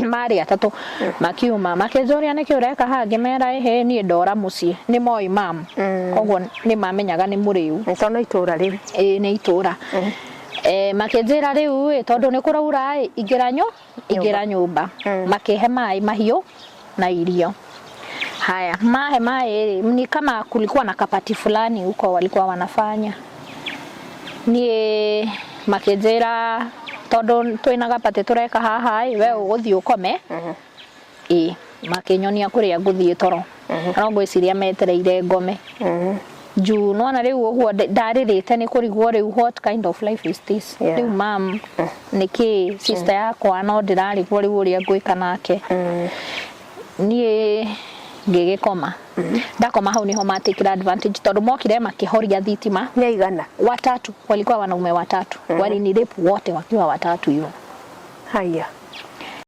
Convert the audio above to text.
mari atatu makiuma makezoria niki ureka hangi mera he ni ndora mucie ni moi mam koguo ni mamenyaga ni muriu no itura riu ni itura makenjira riu tondu ni kuraura ingira nyumba makihe mai mahiu na irio. Haya mahe mai ni kama kulikuwa na kapati fulani huko walikuwa wanafanya ni makenjira tondu twina gapati tureka haha we uguthii ukome makinyonia kuria nguthii toro no ngwiciria metereire ngome juu nona riu uguo ndaririte ni kurigwo riu what kind of life is this riu mam niki sister yakwa no ndirarigwo riu uria ngwika nake nie ngigikoma ndakoma hau niho matikira advantage tondu mokire makihoria thitima ni igana watatu walikuwa wanaume watatu walini rape wote wakiwa watatu hiyo. Haya